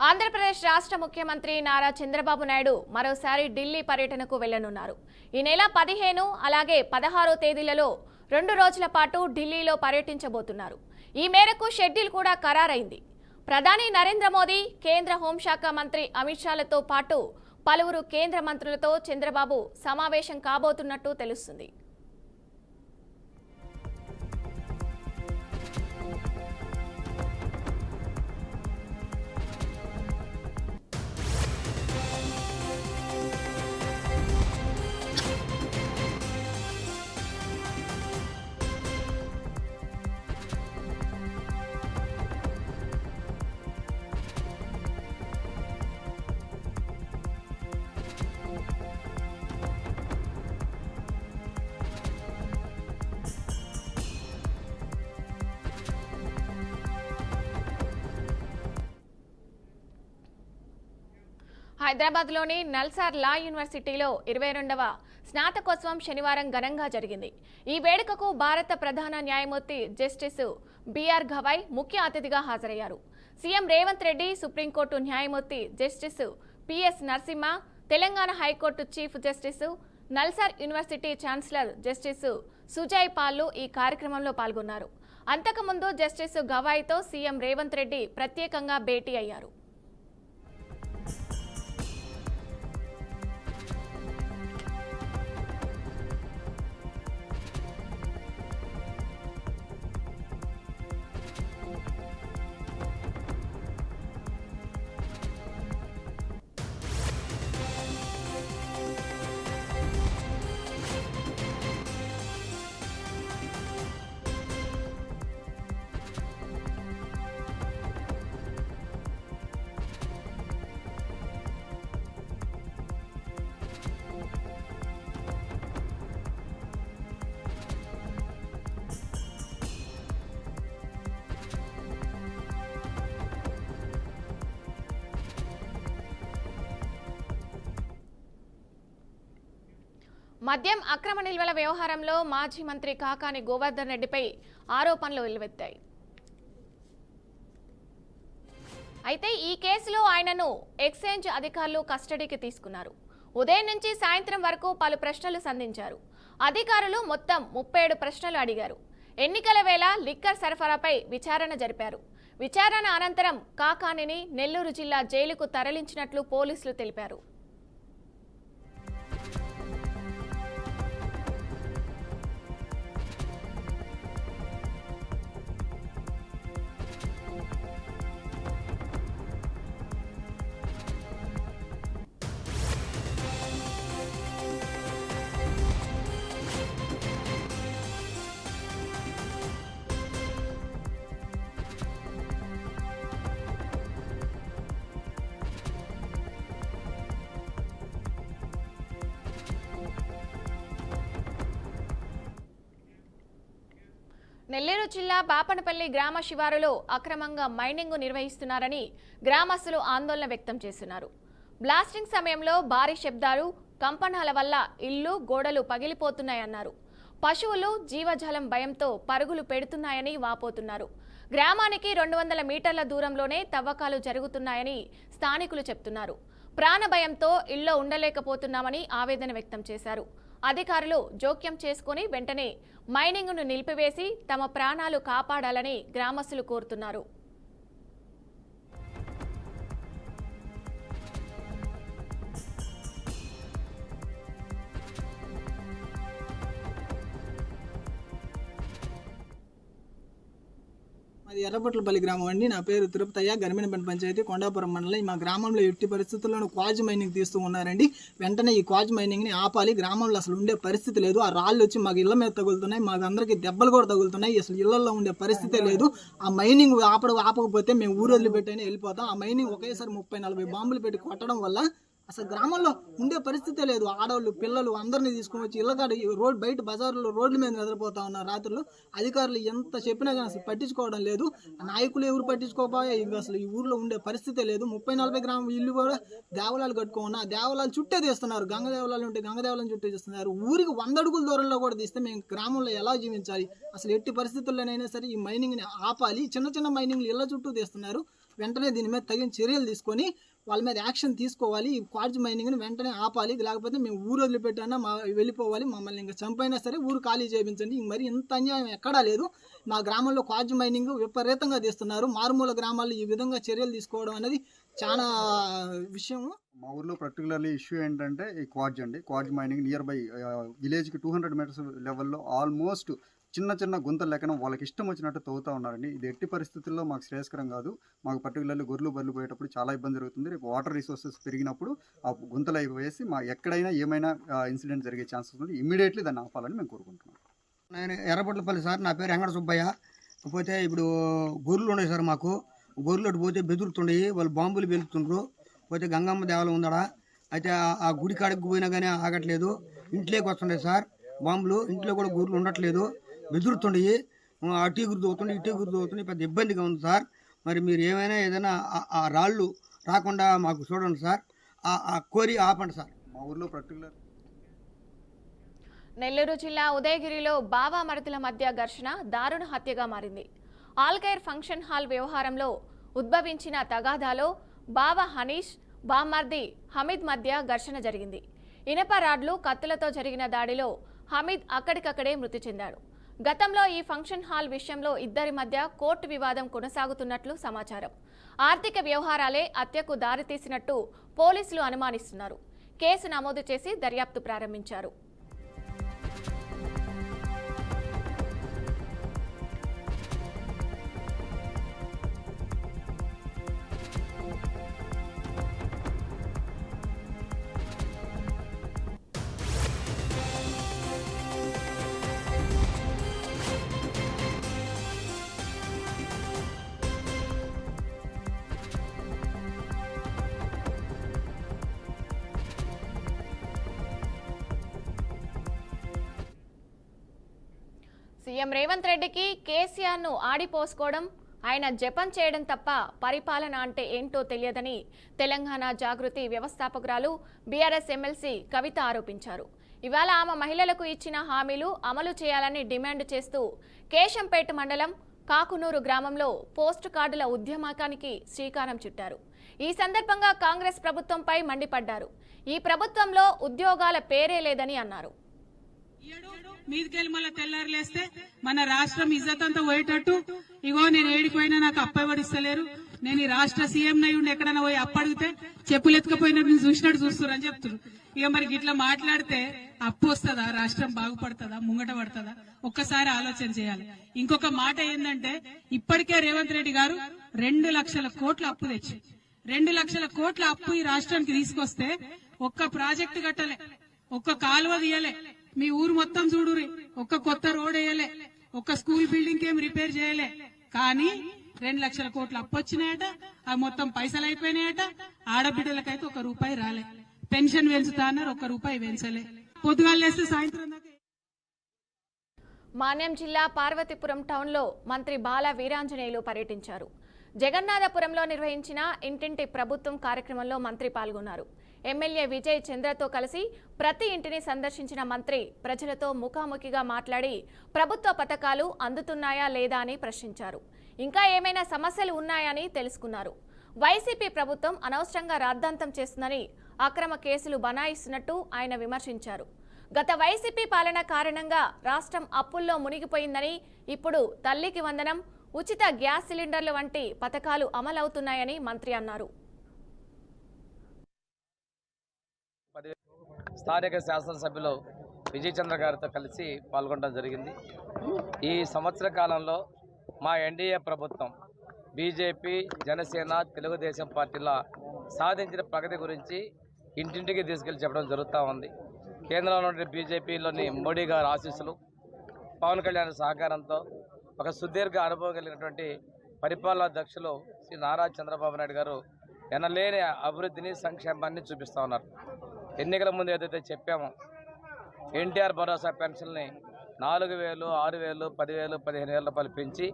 ఆంధ్రప్రదేశ్ రాష్ట్ర ముఖ్యమంత్రి నారా చంద్రబాబు నాయుడు మరోసారి ఢిల్లీ పర్యటనకు వెళ్లనున్నారు. ఈ నెల 15 అలాగే 16 తేదీలలో 2 రోజుల పాటు ఢిల్లీలో పర్యటించబోతున్నారు. ఈ మేరకు షెడ్యూల్ కూడా ఖరారైంది. ప్రధాని నరేంద్ర మోదీ, కేంద్ర హోంశాఖ మంత్రి అమిత్ షాలతో పాటు పలువురు కేంద్ర మంత్రులతో చంద్రబాబు సమావేశం కాబోతున్నట్టు తెలుస్తుంది. హైదరాబాద్లోని నల్సార్ లా యూనివర్సిటీలో 22వ స్నాతకోత్సవం శనివారం ఘనంగా జరిగింది. ఈ వేడుకకు భారత ప్రధాన న్యాయమూర్తి జస్టిస్ బిఆర్ గవాయ్ ముఖ్య అతిథిగా హాజరయ్యారు. సీఎం రేవంత్ రెడ్డి, సుప్రీంకోర్టు న్యాయమూర్తి justice PS Narasimha, Telangana high court chief justice, NALSAR university chancellor justice Sujoy పాల్లు ఈ కార్యక్రమంలో పాల్గొన్నారు. అంతకుముందు జస్టిస్ గవాయ్తో సీఎం రేవంత్ రెడ్డి ప్రత్యేకంగా భేటీ అయ్యారు. మద్యం అక్రమ నిల్వల వ్యవహారంలో మాజీ మంత్రి కాకాని గోవర్ధన్ రెడ్డిపై ఆరోపణలు వెల్లువెత్తాయి. అయితే ఈ కేసులో ఆయనను ఎక్సైజ్ అధికారులు కస్టడీకి తీసుకున్నారు. ఉదయం నుంచి సాయంత్రం వరకు పలు ప్రశ్నలు సంధించారు. అధికారులు మొత్తం 37 ప్రశ్నలు అడిగారు. ఎన్నికల వేళ లిక్కర్ సరఫరాపై విచారణ జరిపారు. విచారణ అనంతరం కాకానిని నెల్లూరు జిల్లా జైలుకు తరలించినట్లు పోలీసులు తెలిపారు. నెల్లూరు జిల్లా బాపనపల్లి గ్రామ శివారులో అక్రమంగా మైనింగ్ నిర్వహిస్తున్నారని గ్రామస్తులు ఆందోళన వ్యక్తం చేస్తున్నారు. బ్లాస్టింగ్ సమయంలో భారీ శబ్దాలు, కంపనాల వల్ల ఇళ్లు, గోడలు పగిలిపోతున్నాయన్నారు. పశువులు, జీవజాలం భయంతో పరుగులు పెడుతున్నాయని వాపోతున్నారు. గ్రామానికి 200 మీటర్ల దూరంలోనే తవ్వకాలు జరుగుతున్నాయని స్థానికులు చెప్తున్నారు. ప్రాణ భయంతో ఇళ్లలో ఉండలేకపోతున్నామని ఆవేదన వ్యక్తం చేశారు. అధికారులు జోక్యం చేసుకుని వెంటనే మైనింగ్ను నిలిపివేసి తమ ప్రాణాలు కాపాడాలని గ్రామస్తులు కోరుతున్నారు. అది ఎర్రపట్లపల్లి గ్రామం అండి. నా పేరు తిరుపతయ్య, గరిమినపల్లి పంచాయతీ, కొండాపురం మండలం. మా గ్రామంలో ఎట్టి పరిస్థితుల్లోనూ క్వాజ్ మైనింగ్ తీస్తూ ఉన్నారండి. వెంటనే ఈ క్వాజ్ మైనింగ్ని ఆపాలి. గ్రామంలో అసలు ఉండే పరిస్థితి లేదు. ఆ రాళ్ళు వచ్చి మాకు ఇళ్ల మీద తగులుతున్నాయి, మాకు అందరికీ దెబ్బలు కూడా తగులుతున్నాయి. అసలు ఇళ్లలో ఉండే పరిస్థితే లేదు. ఆ మైనింగ్ ఆపకపోతే మేము ఊరు వదిలిపెట్టైనా వెళ్ళిపోతాం. ఆ మైనింగ్ ఒకేసారి 30-40 బాంబులు పెట్టి కొట్టడం వల్ల అసలు గ్రామంలో ఉండే పరిస్థితే లేదు. ఆడవాళ్ళు, పిల్లలు అందరినీ తీసుకుని వచ్చి ఇళ్ళకాడ రోడ్ బయట బజార్లో రోడ్ల మీద నిద్రపోతా ఉన్నారు రాత్రులు. అధికారులు ఎంత చెప్పినా కానీ అసలు పట్టించుకోవడం లేదు. నాయకులు ఎవరు పట్టించుకోకపోయా అసలు ఈ ఊర్లో ఉండే పరిస్థితే లేదు. 30-40 గ్రామం ఇల్లు కూడా దేవాలయాలు కట్టుకోమన్నా దేవాలయాలు చుట్టే తీస్తున్నారు. గంగ దేవాలయాలు ఉంటే గంగ దేవాలయం చుట్టే తీస్తున్నారు. ఊరికి 100 అడుగుల దూరంలో కూడా తీస్తే మేము గ్రామంలో ఎలా జీవించాలి? అసలు ఎట్టి పరిస్థితుల్లోనైనా సరే ఈ మైనింగ్ని ఆపాలి. చిన్న చిన్న మైనింగ్లు ఇళ్ల చుట్టూ తీస్తున్నారు. వెంటనే దీని మీద తగిన చర్యలు తీసుకొని వాళ్ళ మీద యాక్షన్ తీసుకోవాలి. ఈ క్వార్జ్ మైనింగ్ని వెంటనే ఆపాలి. లేకపోతే మేము ఊరు వదిలిపెట్టానా వెళ్ళిపోవాలి. మమ్మల్ని ఇంకా చంపైనా సరే ఊరు ఖాళీ చేయించండి. మరి ఇంత అన్యాయం ఎక్కడా లేదు. మా గ్రామంలో క్వార్జ్ మైనింగ్ విపరీతంగా తీస్తున్నారు. మారుమూల గ్రామాల్లో ఈ విధంగా చర్యలు తీసుకోవడం అనేది చాలా విషయం. మా ఊర్లో పర్టికులర్లీ ఇష్యూ ఏంటంటే ఈ క్వార్జ్ మైనింగ్ నియర్ బై విలేజ్కి 200 మీటర్స్ లెవెల్లో ఆల్మోస్ట్ చిన్న చిన్న గుంతలు లెక్కన వాళ్ళకి ఇష్టం వచ్చినట్టు తవ్వుతూ ఉన్నారండి. ఇది ఎట్టి పరిస్థితుల్లో మాకు శ్రేయస్కరం కాదు. మాకు పర్టికులర్లీ గొర్రెలు బర్రెలు పోయేటప్పుడు చాలా ఇబ్బంది జరుగుతుంది. రేపు వాటర్ రిసోర్సెస్ పెరిగినప్పుడు ఆ గుంతలు అయిపోయేసి మా ఎక్కడైనా ఏమైనా ఇన్సిడెంట్ జరిగే ఛాన్సెస్ ఉంది. ఇమ్మీడియట్లీ దాన్ని ఆపాలని మేము కోరుకుంటున్నాం. నేను ఎర్రపట్లపల్లి సార్, నా పేరు వెంకట సుబ్బయ్య. పోతే ఇప్పుడు గొర్రెలు ఉన్నాయి సార్, మాకు గొర్రెలు పోతే బెదురుతుండయి, వాళ్ళు బాంబులు వెళ్తుండ్రు. పోతే గంగమ్మ దేవాలయం ఉందడా, అయితే ఆ గుడి కాడికి పోయినా కానీ ఆగట్లేదు. ఇంట్లోకి వస్తుండే సార్ బాంబులు, ఇంట్లో కూడా గొర్రెలు ఉండట్లేదు, బెదురుతుండయి, అటు ఎగురుతోగుతుండే ఇటు ఎగురుతోగుతుండే, పెద్ద ఇబ్బందిగా ఉంది సార్. మరి మీరు ఏదైనా ఆ రాళ్ళు రాకుండా మాకు చూడండి సార్, ఆ కోరి ఆపండి సార్. మా ఊర్లో పర్టికులర్ నెల్లూరు జిల్లా ఉదయగిరిలో బావా మరుదుల మధ్య ఘర్షణ దారుణ హత్యగా మారింది. ఆల్కైర్ ఫంక్షన్ హాల్ వ్యవహారంలో ఉద్భవించిన తగాదాలో బావా హనీష్, బామ్మర్ది హమీద్ మధ్య ఘర్షణ జరిగింది. ఇనప రాడ్లు, కత్తులతో జరిగిన దాడిలో హమీద్ అక్కడికక్కడే మృతి చెందాడు. గతంలో ఈ ఫంక్షన్ హాల్ విషయంలో ఇద్దరి మధ్య కోర్టు వివాదం కొనసాగుతున్నట్లు సమాచారం. ఆర్థిక వ్యవహారాలే హత్యకు దారితీసినట్టు పోలీసులు అనుమానిస్తున్నారు. కేసు నమోదు చేసి దర్యాప్తు ప్రారంభించారు. సీఎం రేవంత్ రెడ్డికి కేసీఆర్ను ఆడిపోసుకోవడం, ఆయన జపం చేయడం తప్ప పరిపాలన అంటే ఏంటో తెలియదని తెలంగాణ జాగృతి వ్యవస్థాపకురాలు బీఆర్ఎస్ ఎమ్మెల్సీ కవిత ఆరోపించారు. ఇవాళ ఆమె మహిళలకు ఇచ్చిన హామీలు అమలు చేయాలని డిమాండ్ చేస్తూ కేశంపేట మండలం కాకునూరు గ్రామంలో పోస్టు కార్డుల ఉద్యమానికి శ్రీకారం చుట్టారు. ఈ సందర్భంగా కాంగ్రెస్ ప్రభుత్వంపై మండిపడ్డారు. ఈ ప్రభుత్వంలో ఉద్యోగాల పేరే లేదని అన్నారు. మీదికెళ్ళి మళ్ళీ తెల్లారులేస్తే మన రాష్ట్రం ఇజ్జత్ అంతా పోయేటట్టు, ఇగో నేను ఏడిపోయినా నాకు అప్పవడిస్తలేరు, నేను ఈ రాష్ట్ర సీఎం నై ఉండి ఎక్కడైనా పోయి అప్పడిగితే చెప్పులు ఎత్తుకపోయినట్టు నేను చూసినట్టు చూస్తున్నారు అని చెప్తున్నారు. ఇక మరి ఇట్లా మాట్లాడితే అప్పు వస్తుందా, రాష్ట్రం బాగుపడుతుందా, ముంగట పడుతుందా, ఒక్కసారి ఆలోచన చేయాలి. ఇంకొక మాట ఏంటంటే, ఇప్పటికే రేవంత్ రెడ్డి గారు 2 లక్షల కోట్ల అప్పు తెచ్చి 2 లక్షల కోట్ల అప్పు ఈ రాష్ట్రానికి తీసుకొస్తే ఒక్క ప్రాజెక్టు కట్టలే, ఒక్క కాలువ తీయలే, మీ ఊరు మొత్తం చూడురి, ఒక్క కొత్త రోడ్ వేయలే, ఒక్క స్కూల్ బిల్డింగ్ ఏం రిపేర్ చేయలే. కానీ 2 లక్షల కోట్ల అప్పు వచ్చినాయట, అవి మొత్తం పైసలు అయిపోయినాయట. ఆడబిడ్డలకైతే 1 రూపాయి రాలే. పెన్షన్ పెంచుతా అన్నారు, 1 రూపాయి పెంచలే. పొద్దుగాలేస్తే సాయంత్రం దాకా. మాన్యం జిల్లా పార్వతీపురం టౌన్లో మంత్రి బాల వీరాంజనేయులు పర్యటించారు. జగన్నాథపురంలో నిర్వహించిన ఇంటింటి ప్రభుత్వం కార్యక్రమంలో మంత్రి పాల్గొన్నారు. ఎమ్మెల్యే విజయ్ చంద్రతో కలిసి ప్రతి ఇంటిని సందర్శించిన మంత్రి ప్రజలతో ముఖాముఖిగా మాట్లాడి ప్రభుత్వ పథకాలు అందుతున్నాయా లేదా అని ప్రశ్నించారు. ఇంకా ఏమైనా సమస్యలు ఉన్నాయని తెలుసుకున్నారు. వైసీపీ ప్రభుత్వం అనవసరంగా రాద్ధాంతం చేస్తుందని, అక్రమ కేసులు బనాయిస్తున్నట్టు ఆయన విమర్శించారు. గత వైసీపీ పాలన కారణంగా రాష్ట్రం అప్పుల్లో మునిగిపోయిందని, ఇప్పుడు తల్లికి వందనం, ఉచిత గ్యాస్ సిలిండర్లు వంటి పథకాలు అమలవుతున్నాయని మంత్రి అన్నారు. స్థానిక శాసనసభ్యులు విజయ్ చంద్ర గారితో కలిసి పాల్గొనడం జరిగింది. ఈ సంవత్సర కాలంలో మా ఎన్డీఏ ప్రభుత్వం బీజేపీ, జనసేన, తెలుగుదేశం పార్టీల సాధించిన ప్రగతి గురించి ఇంటింటికి తీసుకెళ్లి చెప్పడం జరుగుతూ ఉంది. కేంద్రంలో బీజేపీలోని మోడీ గారి ఆశీస్సులు, పవన్ కళ్యాణ్ సహకారంతో ఒక సుదీర్ఘ అనుభవం కలిగినటువంటి పరిపాలనా దక్షులు శ్రీ నారా చంద్రబాబు నాయుడు గారు ఎనలేని అభివృద్ధిని, సంక్షేమాన్ని చూపిస్తూ ఉన్నారు. ఎన్నికల ముందు ఏదైతే చెప్పామో ఎన్టీఆర్ భరోసా పెన్షన్ని 4,000, 6,000, 10,000, 15,000 రూపాయలు పెంచి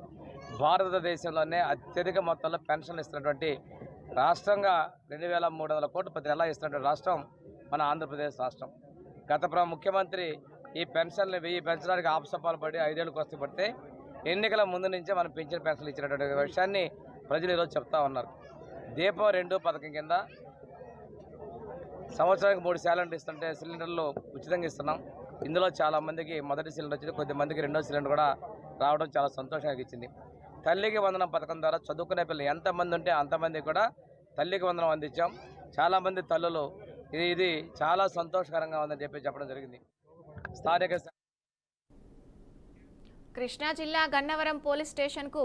భారతదేశంలోనే అత్యధిక మొత్తంలో పెన్షన్లు ఇస్తున్నటువంటి రాష్ట్రంగా 2,300 కోట్లు ప్రతి నెల ఇస్తున్నటువంటి రాష్ట్రం మన ఆంధ్రప్రదేశ్ రాష్ట్రం. గత ముఖ్యమంత్రి ఈ పెన్షన్లు 1000 పెంచడానికి ఆపసపాలు పడి 5 ఏళ్ళకు వస్తూ పడితే ఎన్నికల ముందు నుంచే మనం పెంచిన పెన్షన్లు ఇచ్చినటువంటి విషయాన్ని ప్రజలు ఈరోజు చెప్తా ఉన్నారు. దీపం 2 పథకం కింద సంవత్సరానికి 3 సిలిండర్లు ఇస్తుంటే సిలిండర్లు ఉచితంగా ఇస్తున్నాం. ఇందులో చాలామందికి మొదటి సిలిండర్ వచ్చింది, కొద్దిమందికి రెండో సిలిండర్ కూడా రావడం చాలా సంతోషంగా ఇచ్చింది. తల్లికి వందనం పథకం ద్వారా చదువుకునే పిల్లలు ఎంతమంది ఉంటే అంతమందికి కూడా తల్లికి వందనం అందించాం. చాలామంది తల్లులు ఇది చాలా సంతోషకరంగా ఉందని చెప్పడం జరిగింది. స్థానిక కృష్ణా జిల్లా గన్నవరం పోలీస్ స్టేషన్కు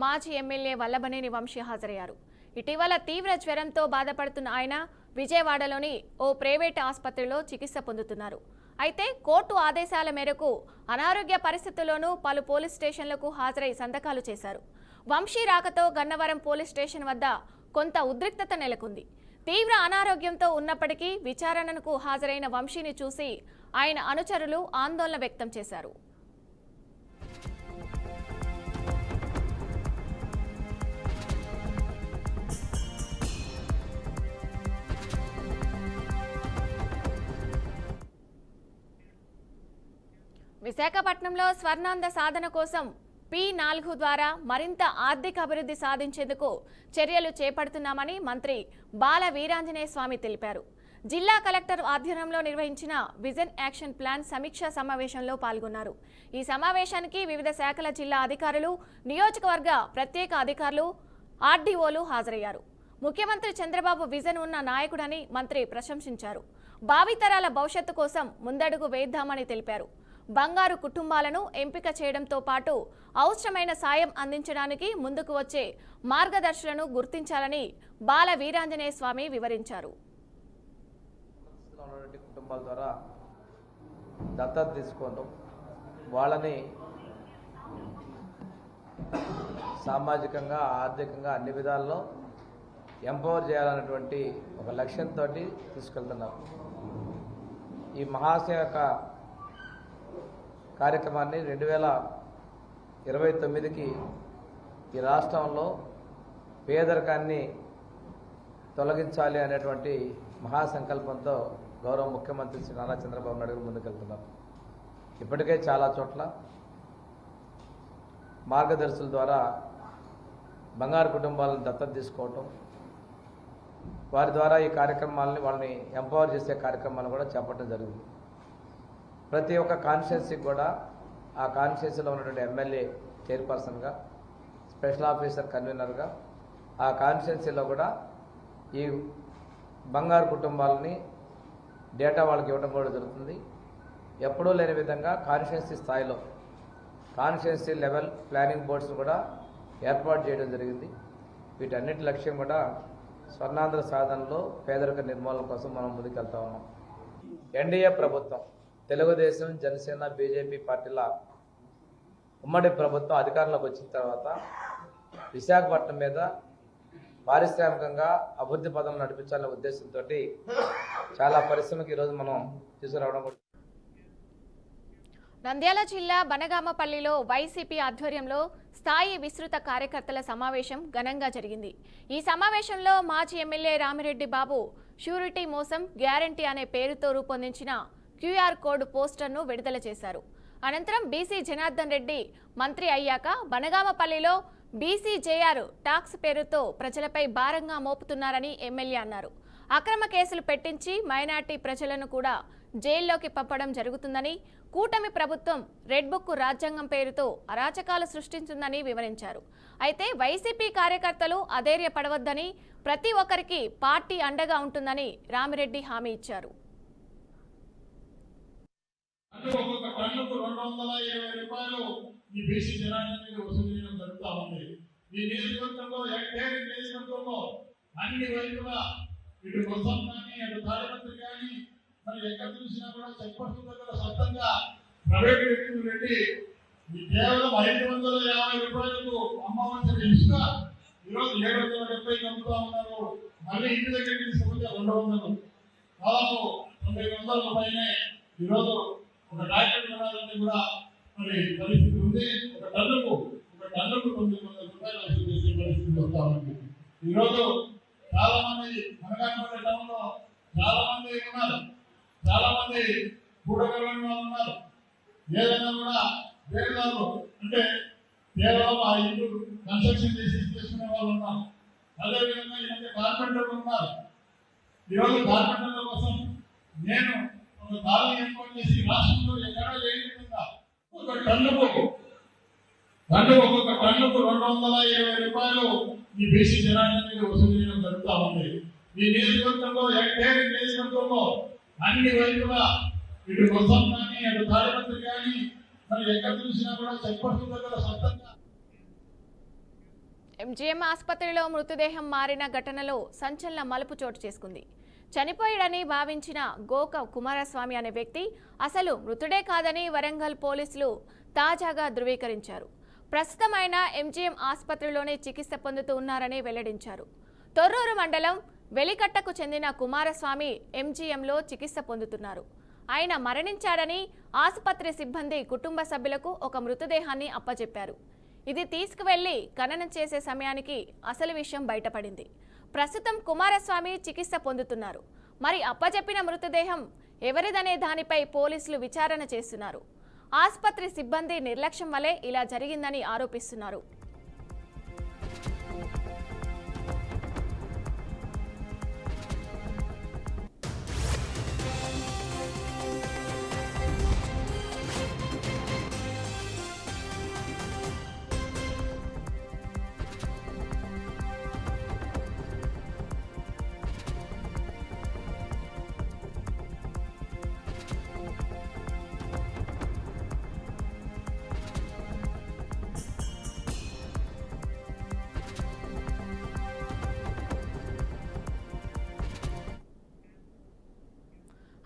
మాజీ ఎమ్మెల్యే వల్లభనేని వంశీ హాజరయ్యారు. ఇటీవల తీవ్ర జ్వరంతో బాధపడుతున్న ఆయన విజయవాడలోని ఓ ప్రైవేట్ ఆసుపత్రిలో చికిత్స పొందుతున్నారు. అయితే కోర్టు ఆదేశాల మేరకు అనారోగ్య పరిస్థితుల్లోనూ పలు పోలీస్ స్టేషన్లకు హాజరై సంతకాలు చేశారు. వంశీ రాకతో గన్నవరం పోలీస్ స్టేషన్ వద్ద కొంత ఉద్రిక్తత నెలకొంది. తీవ్ర అనారోగ్యంతో ఉన్నప్పటికీ విచారణకు హాజరైన వంశీని చూసి ఆయన అనుచరులు ఆందోళన వ్యక్తం చేశారు. విశాఖపట్నంలో స్వర్ణాంధ్ర సాధన కోసం P4 ద్వారా మరింత ఆర్థిక అభివృద్ధి సాధించేందుకు చర్యలు చేపడుతున్నామని మంత్రి బాల వీరాంజనేయ స్వామి తెలిపారు. జిల్లా కలెక్టర్ ఆధ్వర్యంలో నిర్వహించిన విజన్ యాక్షన్ ప్లాన్ సమీక్షా సమావేశంలో పాల్గొన్నారు. ఈ సమావేశానికి వివిధ శాఖల జిల్లా అధికారులు, నియోజకవర్గ ప్రత్యేక అధికారులు, ఆర్డీఓలు హాజరయ్యారు. ముఖ్యమంత్రి చంద్రబాబు విజన్ ఉన్న నాయకుడని మంత్రి ప్రశంసించారు. భావితరాల భవిష్యత్తు కోసం ముందడుగు వేద్దామని తెలిపారు. బంగారు కుటుంబాలను ఎంపిక చేయడంతో పాటు అవసరమైన సాయం అందించడానికి ముందుకు వచ్చే మార్గదర్శులను గుర్తించాలని బాల వీరాంజనేయ స్వామి వివరించారు. కుటుంబాల ద్వారా దత్తత తీసుకోవడం, వాళ్ళని సామాజికంగా, ఆర్థికంగా అన్ని విధాల్లో ఎంపవర్ చేయాలన్నటువంటి ఒక లక్ష్యంతో తీసుకెళ్తున్నారు. ఈ మహాసేవక కార్యక్రమాన్ని 2029కి ఈ రాష్ట్రంలో పేదరికాన్ని తొలగించాలి అనేటువంటి మహాసంకల్పంతో గౌరవ ముఖ్యమంత్రి శ్రీ నారా చంద్రబాబు నాయుడు గారు ముందుకెళ్తున్నారు. ఇప్పటికే చాలా చోట్ల మార్గదర్శుల ద్వారా బంగారు కుటుంబాలను దత్తత తీసుకోవటం, వారి ద్వారా ఈ కార్యక్రమాలని వాళ్ళని ఎంపవర్ చేసే కార్యక్రమాలను కూడా చేపట్టడం జరిగింది. ప్రతి ఒక్క కాన్స్టిట్యున్సీకి కూడా ఆ కాన్స్టిట్యున్సీలో ఉన్నటువంటి ఎమ్మెల్యే చైర్పర్సన్గా, స్పెషల్ ఆఫీసర్ కన్వీనర్గా ఆ కాన్స్టిట్యున్సీలో కూడా ఈ బంగారు కుటుంబాలని డేటా వాళ్ళకి ఇవ్వడం కూడా జరుగుతుంది. ఎప్పుడూ లేని విధంగా కాన్స్టిట్యున్సీ స్థాయిలో కాన్స్టిట్యున్సీ లెవెల్ ప్లానింగ్ బోర్డ్స్ కూడా ఏర్పాటు చేయడం జరిగింది. వీటన్నిటి లక్ష్యం కూడా స్వర్ణాంధ్ర సాధనలో పేదరిక నిర్మూలన కోసం మనం ముందుకెళ్తా ఉన్నాం. ఎన్డీఏ ప్రభుత్వం, తెలుగుదేశం, జనసేన, బీజేపీ పార్టీల ఉమ్మడి ప్రభుత్వం అధికారంలోకి వచ్చిన తర్వాత విశాఖపట్నం మీద పారిశ్రామికంగా అభివృద్ధి పథం నడిపించాలనే ఉద్దేశంతో చాలా పరిశ్రమకి ఈరోజు మనం తీసుకురావడం. నంద్యాల జిల్లా బనగామపల్లిలో వైసీపీ ఆధ్వర్యంలో స్థాయి విస్తృత కార్యకర్తల సమావేశం ఘనంగా జరిగింది. ఈ సమావేశంలో మాజీ ఎమ్మెల్యే రామిరెడ్డి బాబు ష్యూరిటీ మోసం గ్యారంటీ అనే పేరుతో రూపొందించిన క్యూఆర్ కోడ్ పోస్టర్ను విడుదల చేశారు. అనంతరం బీసీ జనార్దన్ రెడ్డి మంత్రి అయ్యాక బనగామపల్లిలో బీసీజేఆర్ టాక్స్ పేరుతో ప్రజలపై భారంగా మోపుతున్నారని ఎమ్మెల్యే అన్నారు. అక్రమ కేసులు పెట్టించి మైనార్టీ ప్రజలను కూడా జైల్లోకి పంపడం జరుగుతుందని, కూటమి ప్రభుత్వం రెడ్ బుక్ రాజ్యాంగం పేరుతో అరాచకాలు సృష్టించిందని వివరించారు. అయితే వైసీపీ కార్యకర్తలు అధైర్యపడవద్దని, ప్రతి ఒక్కరికి పార్టీ అండగా ఉంటుందని రామిరెడ్డి హామీ ఇచ్చారు. ఒక్కొక్క టన్నుకు 220 రూపాయలు ఈ బీసీ జనాంగం మీద వసూలు చేయడం జరుగుతూ ఉంది. ఈ నియోజకవర్గంలో నియోజకవర్గంలో అన్ని వైపులా ఇటు మొత్తం కానీ అటు తాడిపత్రి కానీ మరి ఎక్కడ చూసినా కూడా చెక్పట్టు దగ్గర సొంతంగా ప్రైవేట్ వ్యక్తులు పెట్టి కేవలం 550 రూపాయలకు అమ్మవలసిన ఇసుక ఈరోజు 770 అమ్ముతా ఉన్నారు. మళ్ళీ ఇంటి దగ్గర తీసుకుంటే 200, దాదాపు 900 రూపాయలే ఈరోజు ఒక డాక్టర్ కొనాలంటే కూడా మరి పరిస్థితి ఉంది. ఒక టన్నుకు 900 రూపాయలు వసూలు చేసే పరిస్థితి వస్తా ఉంది. ఈరోజు చాలా మంది మనగానపల్లి టౌన్లో చాలా మంది ఉన్నారు, చాలా మంది కూడగలని వాళ్ళు ఉన్నారు. ఏదైనా కూడా వేరేదారు అంటే కేవలం ఆ ఇల్లు కన్స్ట్రక్షన్ చేసి చేసుకునే వాళ్ళు ఉన్నారు. అదేవిధంగా ఈ మధ్య కార్పెంటర్లు ఉన్నారు. ఈరోజు కార్పెంటర్ల కోసం నేను ఒక కాలనీ ఏర్పాటు చేసి రాష్ట్రంలో ఎక్కడా లేని విధంగా ఒక్కొక్క టన్నుకు 220 రూపాయలు ఈ బీసీ జనాంగం మీద వసూలు చేయడం జరుగుతూ ఉంది. ఈ నియోజకవర్గంలో హెక్టేర్ నియోజకవర్గంలో అన్ని వైపులా ఇటు కోసం కానీ అటు తాడిపత్రి కానీ మరి ఎక్కడ చూసినా కూడా చెక్పట్టు దగ్గర సొంతంగా ఎంజీఎం ఆసుపత్రిలో మృతదేహం మారిన ఘటనలో సంచలన మలుపు చోటు చేసుకుంది. చనిపోయాడని భావించిన గోక కుమారస్వామి అనే వ్యక్తి అసలు మృతుడే కాదని వరంగల్ పోలీసులు తాజాగా ధృవీకరించారు. ప్రస్తుతం ఆయన ఎంజీఎం ఆసుపత్రిలోనే చికిత్స పొందుతూ ఉన్నారని వెల్లడించారు. తొర్రూరు మండలం వెలికట్టకు చెందిన కుమారస్వామి ఎంజీఎంలో చికిత్స పొందుతున్నారు. ఆయన మరణించాడని ఆసుపత్రి సిబ్బంది కుటుంబ సభ్యులకు ఒక మృతదేహాన్ని అప్పచెప్పారు. ఇది తీసుకువెళ్లి ఖననం చేసే సమయానికి అసలు విషయం బయటపడింది. ప్రస్తుతం కుమారస్వామి చికిత్స పొందుతున్నారు. మరి అప్పచెప్పిన మృతదేహం ఎవరిదనే దానిపై పోలీసులు విచారణ చేస్తున్నారు. ఆసుపత్రి సిబ్బంది నిర్లక్ష్యం వల్లే ఇలా జరిగిందని ఆరోపిస్తున్నారు.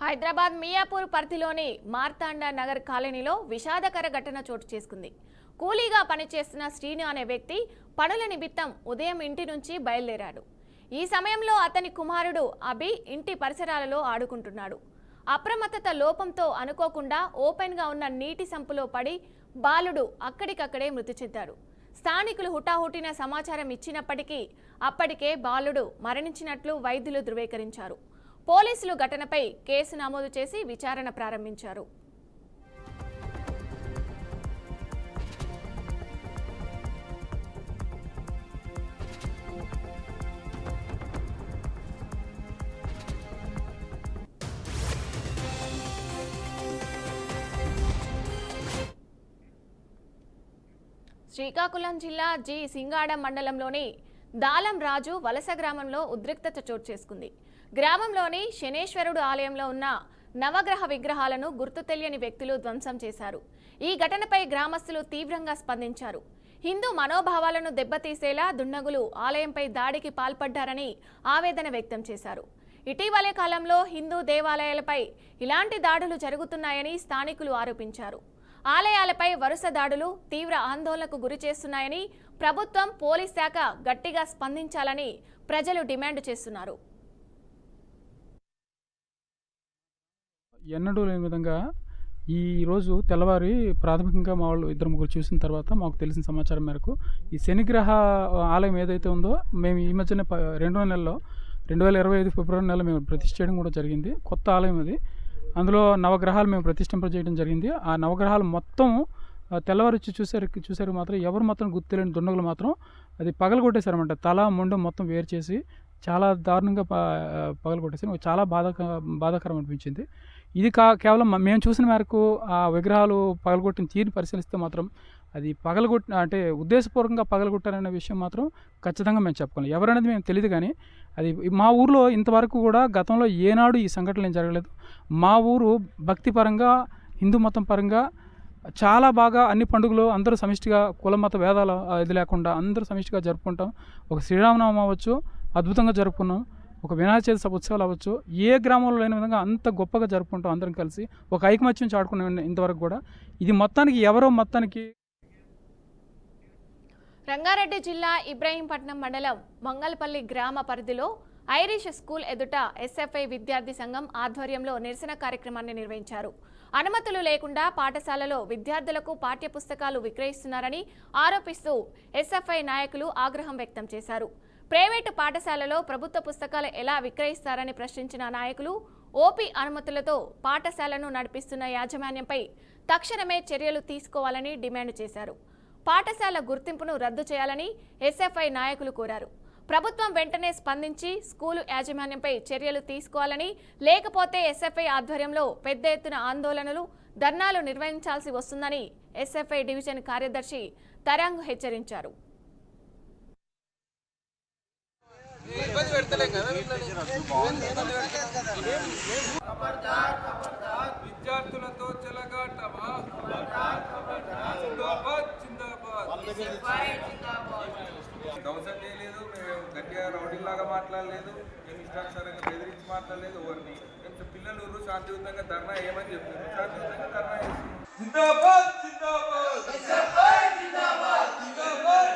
హైదరాబాద్ మియాపూర్ పరిధిలోని మార్తాండ నగర్ కాలనీలో విషాదకర ఘటన చోటు చేసుకుంది. కూలీగా పనిచేస్తున్న శ్రీను అనే వ్యక్తి పనుల నిమిత్తం ఉదయం ఇంటి నుంచి బయలుదేరాడు. ఈ సమయంలో అతని కుమారుడు అభి ఇంటి పరిసరాలలో ఆడుకుంటున్నాడు. అప్రమత్తత లోపంతో అనుకోకుండా ఓపెన్గా ఉన్న నీటి సంపులో పడి బాలుడు అక్కడికక్కడే మృతి చెందాడు. స్థానికులు హుటాహుటిన సమాచారం ఇచ్చినప్పటికీ అప్పటికే బాలుడు మరణించినట్లు వైద్యులు ధృవీకరించారు. పోలీసులు ఘటనపై కేసు నమోదు చేసి విచారణ ప్రారంభించారు. శ్రీకాకుళం జిల్లా జి సింగాడ మండలంలోని దాలం రాజు వలస గ్రామంలో ఉద్రిక్తత చోటు చేసుకుంది. గ్రామంలోని శనేశ్వరుడు ఆలయంలో ఉన్న నవగ్రహ విగ్రహాలను గుర్తు తెలియని వ్యక్తులు ధ్వంసం చేశారు. ఈ ఘటనపై గ్రామస్తులు తీవ్రంగా స్పందించారు. హిందూ మనోభావాలను దెబ్బతీసేలా దుండగులు ఆలయంపై దాడికి పాల్పడ్డారని ఆవేదన వ్యక్తం చేశారు. ఇటీవలే కాలంలో హిందూ దేవాలయాలపై ఇలాంటి దాడులు జరుగుతున్నాయని స్థానికులు ఆరోపించారు. ఆలయాలపై వరుస దాడులు తీవ్ర ఆందోళనకు గురి చేస్తున్నాయని ప్రభుత్వం, పోలీస్ శాఖ గట్టిగా స్పందించాలని ప్రజలు డిమాండ్ చేస్తున్నారు. ఎన్నడూ లేని విధంగా ఈరోజు తెల్లవారి ప్రాథమికంగా మా వాళ్ళు 2-3 చూసిన తర్వాత మాకు తెలిసిన సమాచారం మేరకు ఈ శనిగ్రహ ఆలయం ఏదైతే ఉందో మేము ఈ మధ్యనే 2025 ఫిబ్రవరి నెల మేము ప్రతిష్ఠ చేయడం కూడా జరిగింది. కొత్త ఆలయం అది. అందులో నవగ్రహాలు మేము ప్రతిష్ఠింపజేయడం జరిగింది. ఆ నవగ్రహాలు మొత్తం తెల్లవారు వచ్చి చూసారు మాత్రం ఎవరు మాత్రం గుర్తు తెలియని దుండగులు మాత్రం అది పగలగొట్టేశారన్నమాట. తల మొండు మొత్తం వేరు చేసి చాలా దారుణంగా పగలగొట్టేసారు. చాలా బాధాకరం అనిపించింది. ఇది కేవలం మేము చూసిన మేరకు ఆ విగ్రహాలు పగలగొట్టిన తీరుని పరిశీలిస్తే మాత్రం అది అంటే ఉద్దేశపూర్వకంగా పగలగొట్టారనే విషయం మాత్రం ఖచ్చితంగా మేము చెప్పుకోవాలి. ఎవరనేది మేము తెలియదు, కానీ అది మా ఊర్లో ఇంతవరకు కూడా గతంలో ఏనాడు ఈ సంఘటనలు ఏం జరగలేదు. మా ఊరు భక్తిపరంగా, హిందూ మతం పరంగా చాలా బాగా అన్ని పండుగలు అందరూ సమిష్టిగా, కుల మత భేదాలు ఇది లేకుండా అందరూ సమిష్టిగా జరుపుకుంటాం. ఒక శ్రీరామనవమి అవ్వచ్చు అద్భుతంగా జరుపుకున్నాం. ఒక వినాయక చవితి ఉత్సవాలు అవ్వచ్చు ఏ గ్రామంలో లేని విధంగా అంత గొప్పగా జరుపుకుంటాం. అందరం కలిసి ఒక ఐకమత్యం చాటుకున్నాం ఇంతవరకు కూడా. ఇది మొత్తానికి రంగారెడ్డి జిల్లా ఇబ్రహీంపట్నం మండలం మంగళపల్లి గ్రామ పరిధిలో ఐరిష్ స్కూల్ ఎదుట ఎస్ఎఫ్ఐ విద్యార్థి సంఘం ఆధ్వర్యంలో నిరసన కార్యక్రమాన్ని నిర్వహించారు. అనుమతులు లేకుండా పాఠశాలలో విద్యార్థులకు పాఠ్యపుస్తకాలు విక్రయిస్తున్నారని ఆరోపిస్తూ ఎస్ఎఫ్ఐ నాయకులు ఆగ్రహం వ్యక్తం చేశారు. ప్రైవేటు పాఠశాలలో ప్రభుత్వ పుస్తకాలు ఎలా విక్రయిస్తారని ప్రశ్నించిన నాయకులు ఓపీ అనుమతులతో పాఠశాలను నడిపిస్తున్న యాజమాన్యంపై తక్షణమే చర్యలు తీసుకోవాలని డిమాండ్ చేశారు. పాఠశాల గుర్తింపును రద్దు చేయాలని ఎస్ఎఫ్ఐ నాయకులు కోరారు. ప్రభుత్వం వెంటనే స్పందించి స్కూలు యాజమాన్యంపై చర్యలు తీసుకోవాలని, లేకపోతే ఎస్ఎఫ్ఐ ఆధ్వర్యంలో పెద్ద ఎత్తున ఆందోళనలు, ధర్నాలు నిర్వహించాల్సి వస్తుందని ఎస్ఎఫ్ఐ డివిజన్ కార్యదర్శి తరంగ్ హెచ్చరించారు. విద్యార్థులతో చెలగాటమా, దౌర్జన్యం చేయలేదు, మేము గట్టిగా రౌడీ లాగా మాట్లాడలేదు, మేము ఇష్టానుసారంగా బెదిరించి మాట్లాడలేదు. ఎవరిని మేము పిల్లలు శాంతియుతంగా ధర్నా ఏమని చెప్తున్నారు, శాంతియుతంగా ధర్నా చేస్తున్నాం. జిందాబాద్ జిందాబాద్ జిందాబాద్ జిందాబాద్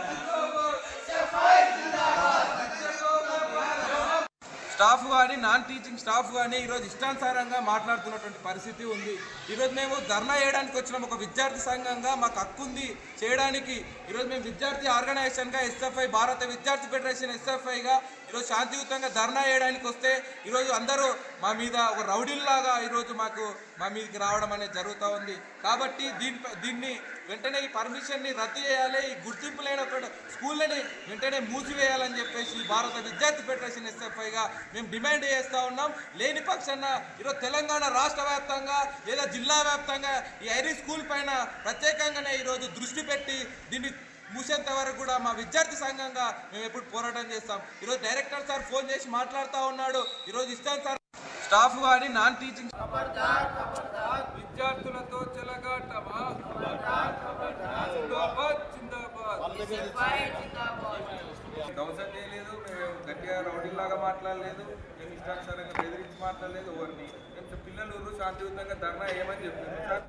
స్టాఫ్ కానీ నాన్ టీచింగ్ స్టాఫ్ కానీ ఈరోజు ఇష్టానుసారంగా మాట్లాడుతున్నటువంటి పరిస్థితి ఉంది. ఈరోజు మేము ధర్నా చేయడానికి వచ్చినాం. ఒక విద్యార్థి సంఘంగా మాకు హక్కు ఉంది చేయడానికి. ఈరోజు మేము విద్యార్థి ఆర్గనైజేషన్గా ఎస్ఎఫ్ఐ, భారత విద్యార్థి ఫెడరేషన్ ఎస్ఎఫ్ఐగా ఈరోజు శాంతియుతంగా ధర్నా చేయడానికి వస్తే ఈరోజు అందరూ మా మీద ఒక రౌడీల్లాగా ఈరోజు మా మీదకి రావడం అనేది జరుగుతూ ఉంది. కాబట్టి దీన్ని వెంటనే ఈ పర్మిషన్ని రద్దు చేయాలి, ఈ గుర్తింపు లేని స్కూళ్ళని వెంటనే మూసివేయాలని చెప్పేసి భారత విద్యార్థి ఫెడరేషన్ ఎస్ఎఫ్ఐగా మేము డిమాండ్ చేస్తూ ఉన్నాం. లేని పక్షాన ఈరోజు తెలంగాణ రాష్ట్ర వ్యాప్తంగా లేదా జిల్లా వ్యాప్తంగా ఈ ఐరీ స్కూల్ పైన ప్రత్యేకంగానే ఈరోజు దృష్టి పెట్టి దీన్ని మూసేంత వరకు కూడా మా విద్యార్థి సంఘంగా మేము ఎప్పుడు పోరాటం చేస్తాం. ఈరోజు డైరెక్టర్ సార్ ఫోన్ చేసి మాట్లాడుతూ ఉన్నాడు. ఈరోజు ఇస్తాను సార్ స్టాఫ్ కానీ నాన్ టీచింగ్ విద్యార్థులతో చెలగాటమా, దౌర్జన్యం చేయలేదు, మేము గట్టిగా రౌడీ లాగా మాట్లాడలేదు, మేము ఇష్టానుసారంగా బెదిరించి మాట్లాడలేదు. ఎవరిని మేము పిల్లలు శాంతియుతంగా ధర్నా ఏమని చెప్తున్నారు.